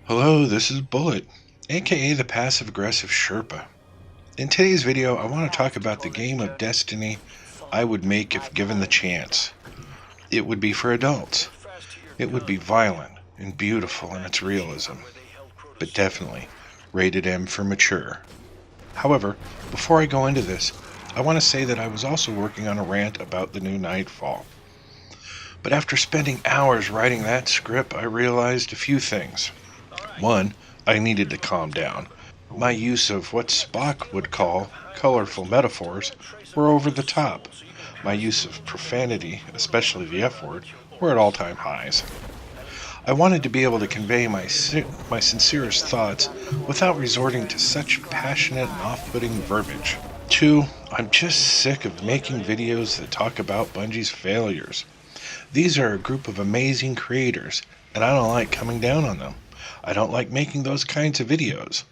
Hello, this is Bullet, aka the Passive Aggressive Sherpa. In today's video, I want to talk about the game of Destiny I would make if given the chance. It would be for adults. It would be violent and beautiful in its realism, but definitely rated M for mature. However, before I go into this, I want to say that I was also working on a rant about the new Nightfall. But after spending hours writing that script, I realized a few things. One, I needed to calm down. My use of what Spock would call colorful metaphors were over the top. My use of profanity, especially the F word, were at all-time highs. I wanted to be able to convey my sincerest thoughts without resorting to such passionate and off-putting verbiage. Two, I'm just sick of making videos that talk about Bungie's failures. These are a group of amazing creators, and I don't like coming down on them. I don't like making those kinds of videos.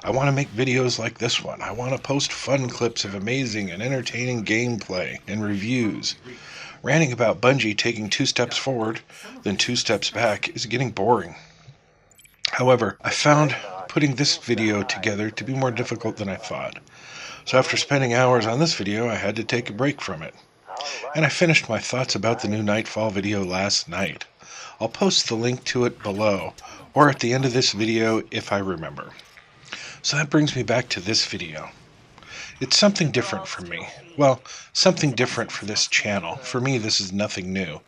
I want to make videos like this one. I want to post fun clips of amazing and entertaining gameplay and reviews. Ranting about Bungie taking 2 steps forward, then 2 steps back is getting boring. However, I found putting this video together to be more difficult than I thought. So after spending hours on this video, I had to take a break from it. And I finished my thoughts about the new Nightfall video last night. I'll post the link to it below, or at the end of this video if I remember. So that brings me back to this video. It's something different for me. Well, something different for this channel. For me, this is nothing new.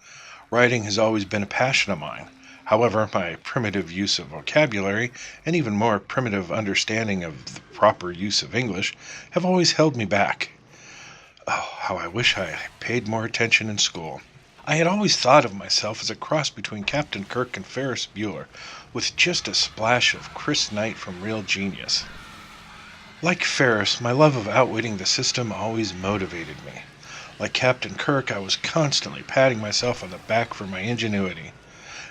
Writing has always been a passion of mine. However, my primitive use of vocabulary, and even more primitive understanding of the proper use of English, have always held me back. Oh, how I wish I had paid more attention in school. I had always thought of myself as a cross between Captain Kirk and Ferris Bueller, with just a splash of Chris Knight from Real Genius. Like Ferris, my love of outwitting the system always motivated me. Like Captain Kirk, I was constantly patting myself on the back for my ingenuity.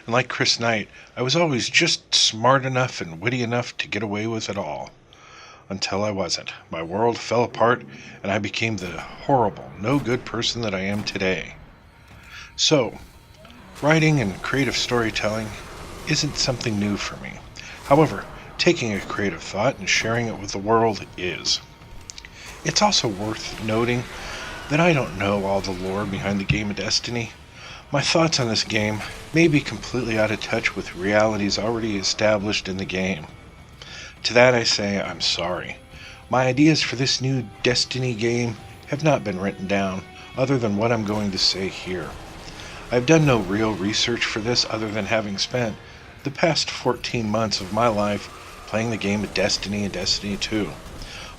And like Chris Knight, I was always just smart enough and witty enough to get away with it all. Until I wasn't. My world fell apart, and I became the horrible, no-good person that I am today. So, writing and creative storytelling isn't something new for me. However, taking a creative thought and sharing it with the world is. It's also worth noting that I don't know all the lore behind the game of Destiny. My thoughts on this game may be completely out of touch with realities already established in the game. To that I say I'm sorry. My ideas for this new Destiny game have not been written down, other than what I'm going to say here. I've done no real research for this other than having spent the past 14 months of my life playing the game of Destiny and Destiny 2.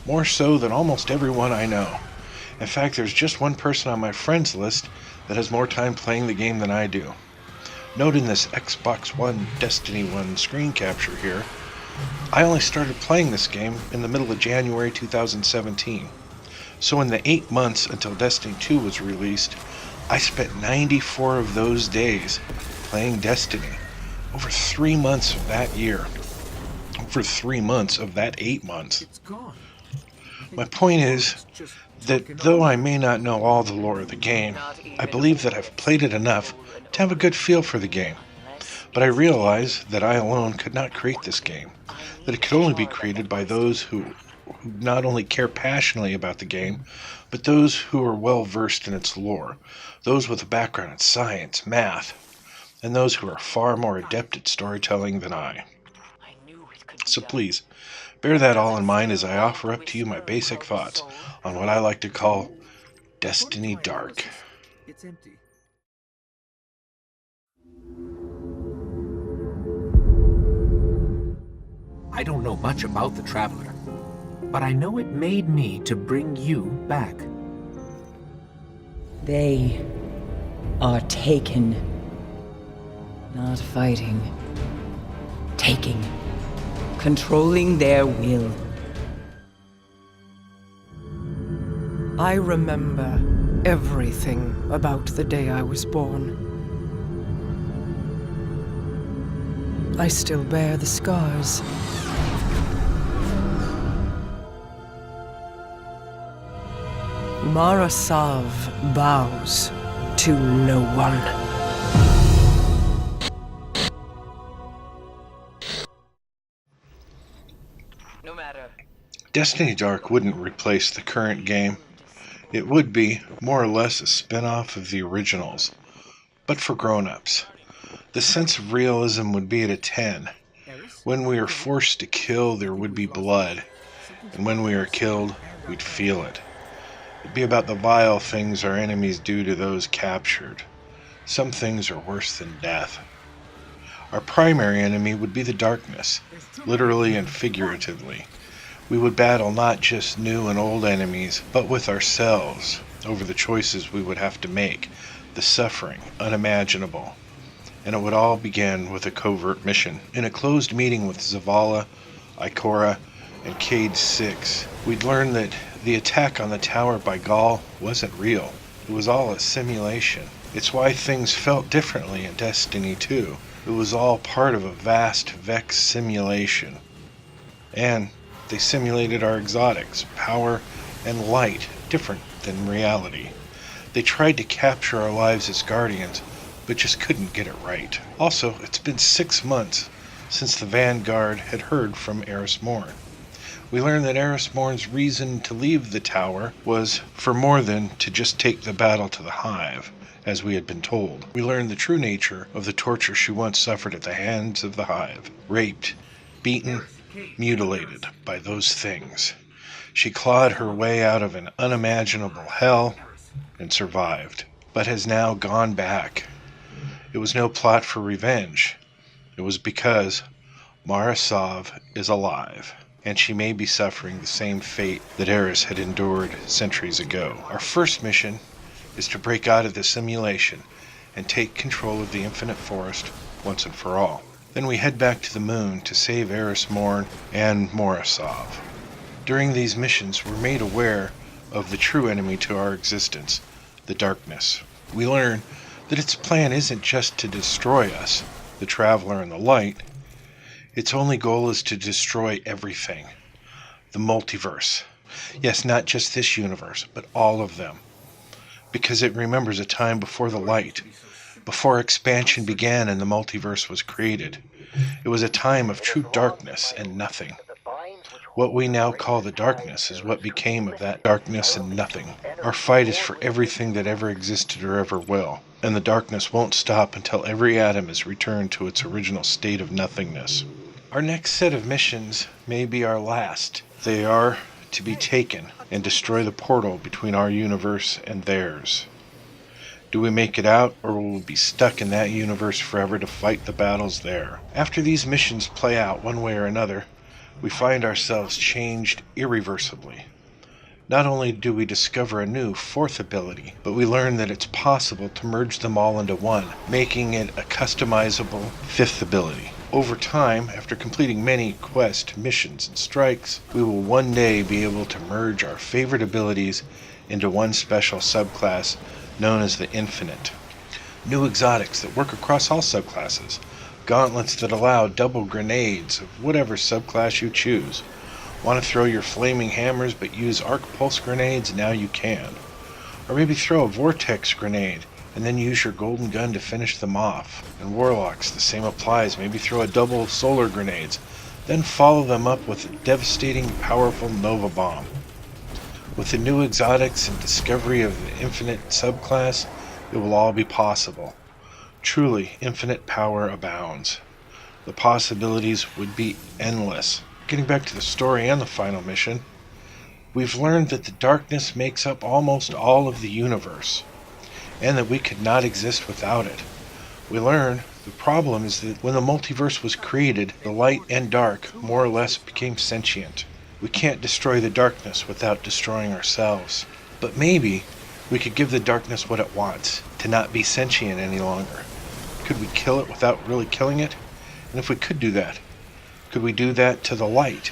More so than almost everyone I know. In fact, there's just one person on my friends list that has more time playing the game than I do. Note in this Xbox One Destiny 1 screen capture here, I only started playing this game in the middle of January 2017. So in the 8 months until Destiny 2 was released, I spent 94 of those days playing Destiny. Over 3 months of that year. Over 3 months of that 8 months. My point is that though I may not know all the lore of the game, I believe that I've played it enough to have a good feel for the game. But I realize that I alone could not create this game. That it could only be created by those who not only care passionately about the game, but those who are well versed in its lore, those with a background in science, math, and those who are far more adept at storytelling than I. So please, bear that all in mind as I offer up to you my basic thoughts on what I like to call Destiny Dark. It's empty. I don't know much about the Traveler, but I know it made me to bring you back. They are taken. Not fighting. Taking. Controlling their will. I remember everything about the day I was born. I still bear the scars. Marasav bows to no one. Destiny Dark wouldn't replace the current game. It would be, more or less, a spinoff of the originals, but for grown-ups. The sense of realism would be at a 10. When we are forced to kill, there would be blood, and when we are killed, we'd feel it. It'd be about the vile things our enemies do to those captured. Some things are worse than death. Our primary enemy would be the darkness, literally and figuratively. We would battle not just new and old enemies, but with ourselves, over the choices we would have to make, the suffering, unimaginable. And it would all begin with a covert mission. In a closed meeting with Zavala, Ikora, and Cade 6, we'd learn that the attack on the tower by Gaul wasn't real. It was all a simulation. It's why things felt differently in Destiny 2. It was all part of a vast Vex simulation. And they simulated our exotics, power and light, different than reality. They tried to capture our lives as guardians, but just couldn't get it right. Also, it's been 6 months since the Vanguard had heard from Eris Morn. We learned that Eris Morn's reason to leave the tower was for more than to just take the battle to the Hive, as we had been told. We learned the true nature of the torture she once suffered at the hands of the Hive. Raped, beaten, mutilated by those things. She clawed her way out of an unimaginable hell and survived, but has now gone back. It was no plot for revenge. It was because Mara Sov is alive, and she may be suffering the same fate that Eris had endured centuries ago. Our first mission is to break out of the simulation and take control of the Infinite Forest once and for all. Then we head back to the moon to save Eris Morn and Morasov. During these missions, we're made aware of the true enemy to our existence, the darkness. We learn that its plan isn't just to destroy us, the Traveler and the Light. Its only goal is to destroy everything. The multiverse. Yes, not just this universe, but all of them. Because it remembers a time before the Light, before expansion began and the multiverse was created. It was a time of true darkness and nothing. What we now call the darkness is what became of that darkness and nothing. Our fight is for everything that ever existed or ever will, and the darkness won't stop until every atom is returned to its original state of nothingness. Our next set of missions may be our last. They are to be taken and destroy the portal between our universe and theirs. Do we make it out, or will we be stuck in that universe forever to fight the battles there? After these missions play out one way or another, we find ourselves changed irreversibly. Not only do we discover a new fourth ability, but we learn that it's possible to merge them all into one, making it a customizable fifth ability. Over time, after completing many quest missions and strikes, we will one day be able to merge our favorite abilities into one special subclass known as the Infinite. New exotics that work across all subclasses. Gauntlets that allow double grenades of whatever subclass you choose. Want to throw your flaming hammers but use arc pulse grenades? Now you can. Or maybe throw a vortex grenade and then use your golden gun to finish them off. And Warlocks, the same applies. Maybe throw a double solar grenades, then follow them up with a devastating, powerful Nova Bomb. With the new exotics and discovery of the Infinite subclass, it will all be possible. Truly, infinite power abounds. The possibilities would be endless. Getting back to the story and the final mission, we've learned that the darkness makes up almost all of the universe, and that we could not exist without it. We learn the problem is that when the multiverse was created, the light and dark more or less became sentient. We can't destroy the darkness without destroying ourselves. But maybe we could give the darkness what it wants, to not be sentient any longer. Could we kill it without really killing it? And if we could do that, could we do that to the light?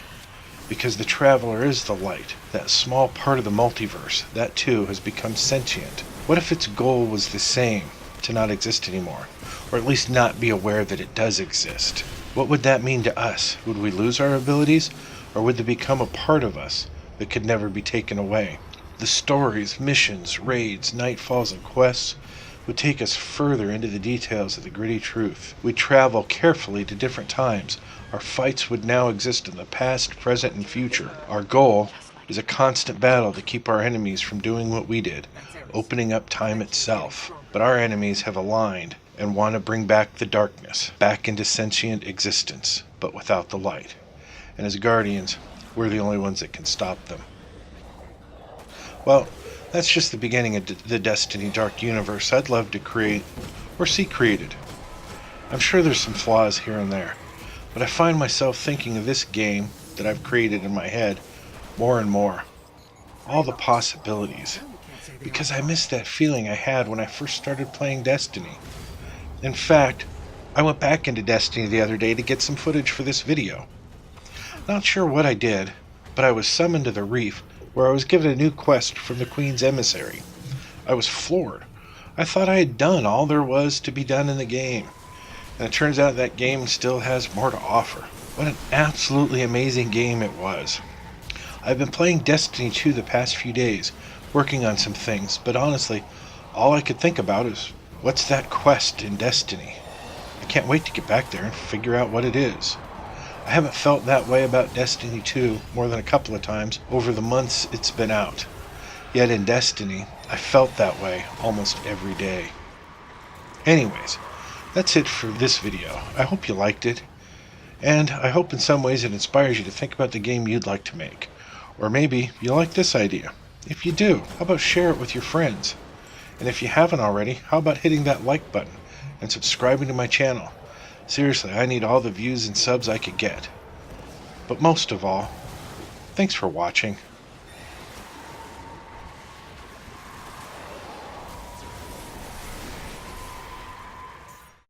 Because the Traveler is the light, that small part of the multiverse, that too has become sentient. What if its goal was the same, to not exist anymore? Or at least not be aware that it does exist? What would that mean to us? Would we lose our abilities? Or would they become a part of us that could never be taken away? The stories, missions, raids, nightfalls, and quests, would take us further into the details of the gritty truth. We'd travel carefully to different times. Our fights would now exist in the past, present, and future. Our goal is a constant battle to keep our enemies from doing what we did, opening up time itself. But our enemies have aligned and want to bring back the darkness, back into sentient existence, but without the light. And as guardians, we're the only ones that can stop them. Well, that's just the beginning of the Destiny Dark Universe I'd love to create or see created. I'm sure there's some flaws here and there, but I find myself thinking of this game that I've created in my head more and more. All the possibilities, because I miss that feeling I had when I first started playing Destiny. In fact, I went back into Destiny the other day to get some footage for this video. Not sure what I did, but I was summoned to the reef where I was given a new quest from the Queen's emissary. I was floored. I thought I had done all there was to be done in the game, and it turns out that game still has more to offer. What an absolutely amazing game it was. I've been playing Destiny 2 the past few days, working on some things, but honestly, all I could think about is, what's that quest in Destiny? I can't wait to get back there and figure out what it is. I haven't felt that way about Destiny 2 more than a couple of times over the months it's been out. Yet in Destiny, I felt that way almost every day. Anyways, that's it for this video. I hope you liked it, and I hope in some ways it inspires you to think about the game you'd like to make. Or maybe you like this idea. If you do, how about share it with your friends? And if you haven't already, how about hitting that like button and subscribing to my channel? Seriously, I need all the views and subs I could get. But most of all, thanks for watching.